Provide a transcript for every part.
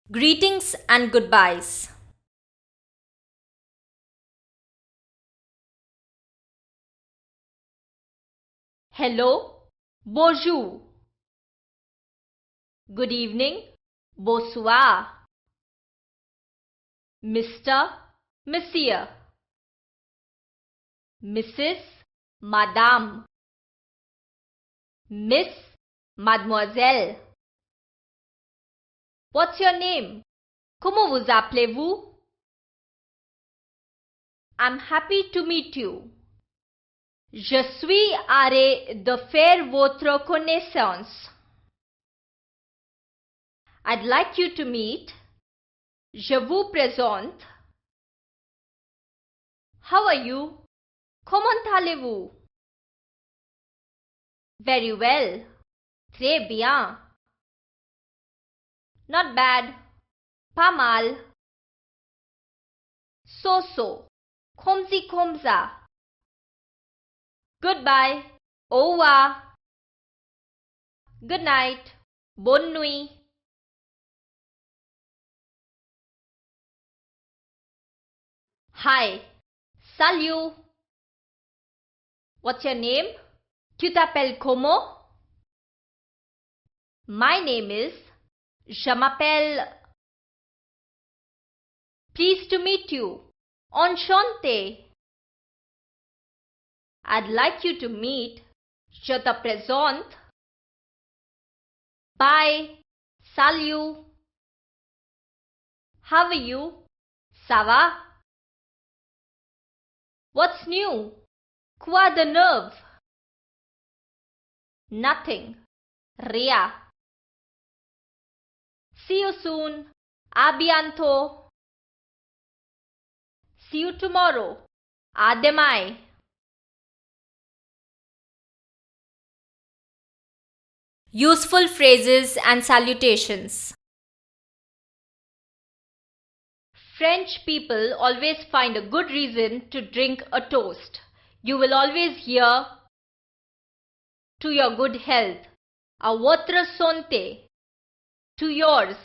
Greetings and goodbyes. Hello, bonjour. Good evening, bonsoir. Mr., Monsieur. Mrs., Madame. Miss, Mademoiselle. What's your name? Comment vous appelez-vous? I'm happy to meet you. Je suis heureux de faire votre connaissance. I'd like you to meet. Je vous présente. How are you? Comment allez-vous? Very well. Très bien. Not bad. Pas mal. So-so. Comme-ci comme ça. Goodbye. Au revoir. Good night. Bonne nuit. Hi. Salut. What's your name? Tu t'appelles comment? My name is. Je m'appelle. Pleased to meet you. Enchanté. I'd like you to meet. Je te présente. Bye. Salut. How are you? Ça va? What's new? Quoi de neuf? Nothing. Rien. See you soon. À bientôt. See you tomorrow. À demain. Useful phrases and salutations. French people always find a good reason to drink a toast. You will always hear to your good health, à votre santé, to yours,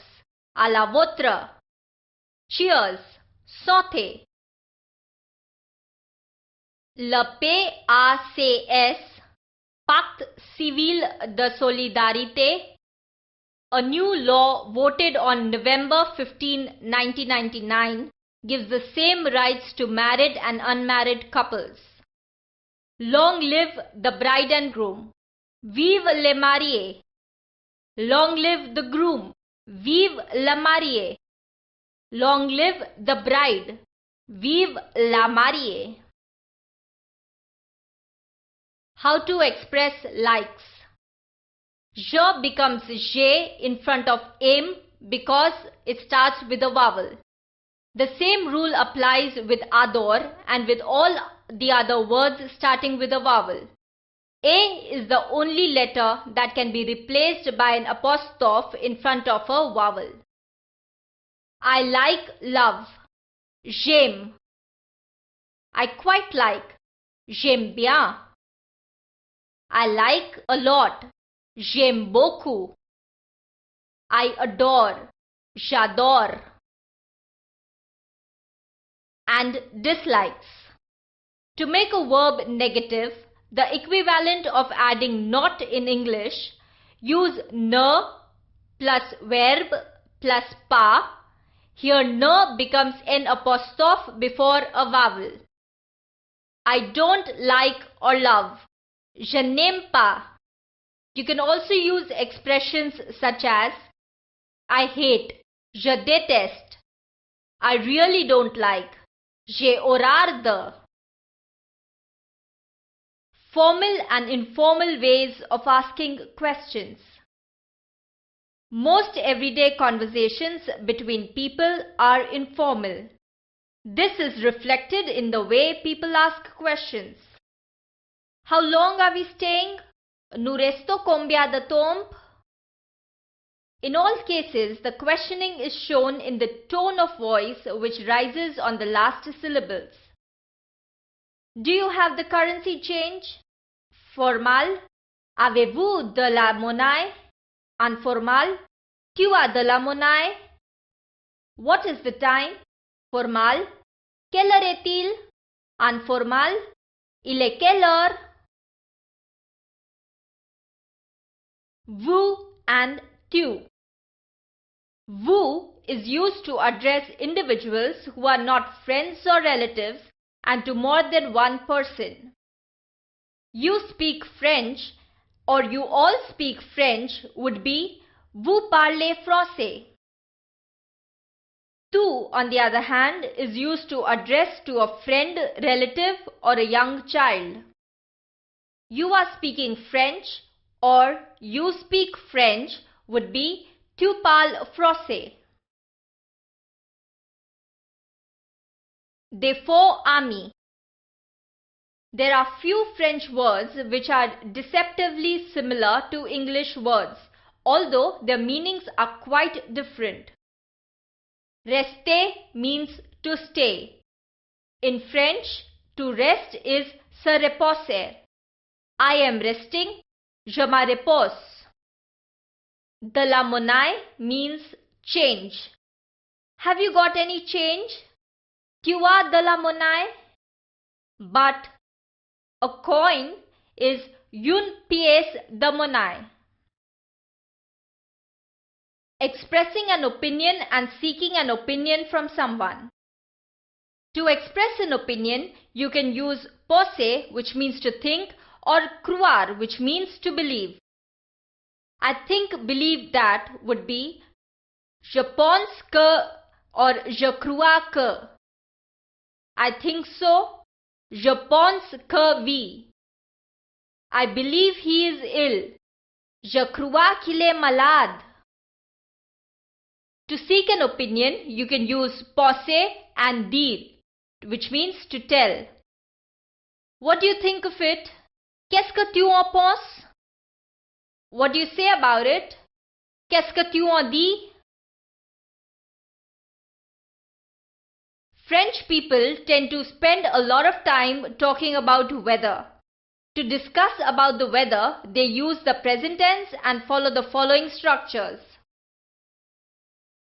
à la vôtre, cheers, santé. Le PACS, Pacte Civil de Solidarité, a new law voted on November 15, 1999, gives the same rights to married and unmarried couples. Long live the bride and groom. Vive les mariés. Long live the groom. Vive la mariée. Long live the bride. Vive la mariée. How to express likes. Je becomes J in front of aim because it starts with a vowel. The same rule applies with adore and with all the other words starting with a vowel. A is the only letter that can be replaced by an apostrophe in front of a vowel. I like love. J'aime. I quite like. J'aime bien. I like a lot. J'aime beaucoup. I adore. J'adore. And dislikes. To make a verb negative, the equivalent of adding not in English, use ne plus verb plus pas. Here ne becomes an apostrophe before a vowel. I don't like or love. Je n'aime pas. You can also use expressions such as I hate, je déteste, I really don't like, j'ai horreur de. Formal and informal ways of asking questions. Most everyday conversations between people are informal. This is reflected in the way people ask questions. How long are we staying? Nu resto combia de tempo? In all cases, the questioning is shown in the tone of voice which rises on the last syllables. Do you have the currency change? Formal. Avez-vous de la monnaie? Informal. Tu as de la monnaie? What is the time? Formal. Quelle heure est-il? Informal. Il est quelle heure? Vous and tu. Vous is used to address individuals who are not friends or relatives and to more than one person. You speak French or you all speak French would be vous parlez français. Tu, on the other hand, is used to address to a friend, relative or a young child. You are speaking French or you speak French would be tu parles français. Des faux amis. There are few French words which are deceptively similar to English words, although their meanings are quite different. Rester means to stay. In French, to rest is se reposer. I am resting, je me repose. De la monnaie means change. Have you got any change? Tu as de la monnaie? But a coin is une pièce de monnaie. Expressing an opinion and seeking an opinion from someone. To express an opinion, you can use penser, which means to think, or croire, which means to believe. I think, believe that would be je pense que or je crois que. I think so. Je pense que oui. I believe he is ill. Je crois qu'il est malade. To seek an opinion, you can use penser and dire, which means to tell. What do you think of it? Qu'est-ce que tu en penses? What do you say about it? Qu'est-ce que tu en dis? French people tend to spend a lot of time talking about weather. To discuss about the weather, they use the present tense and follow the following structures.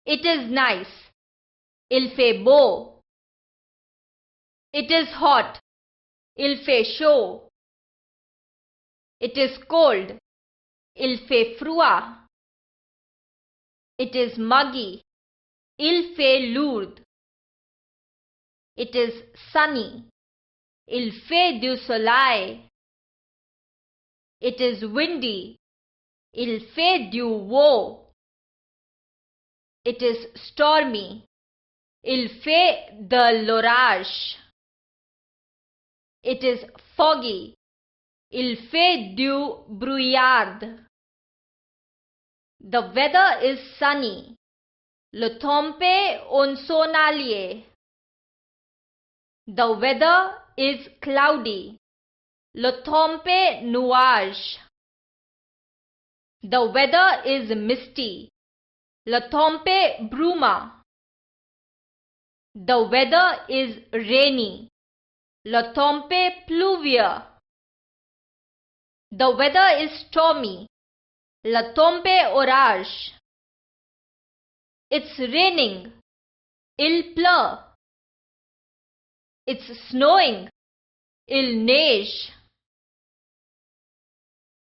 It is nice. Il fait beau. It is hot. Il fait chaud. It is cold. Il fait froid. It is muggy. Il fait lourd. It is sunny. Il fait du soleil. It is windy. Il fait du vent. It is stormy. Il fait de l'orage. It is foggy. Il fait du brouillard. The weather is sunny. Le temps est ensoleillé. The weather is cloudy. Le temps est nuage. The weather is misty. Le temps est bruma. The weather is rainy. Le temps est pluvieux. The weather is stormy. Le temps est orage. It's raining. Il pleut. It's snowing. Il neige.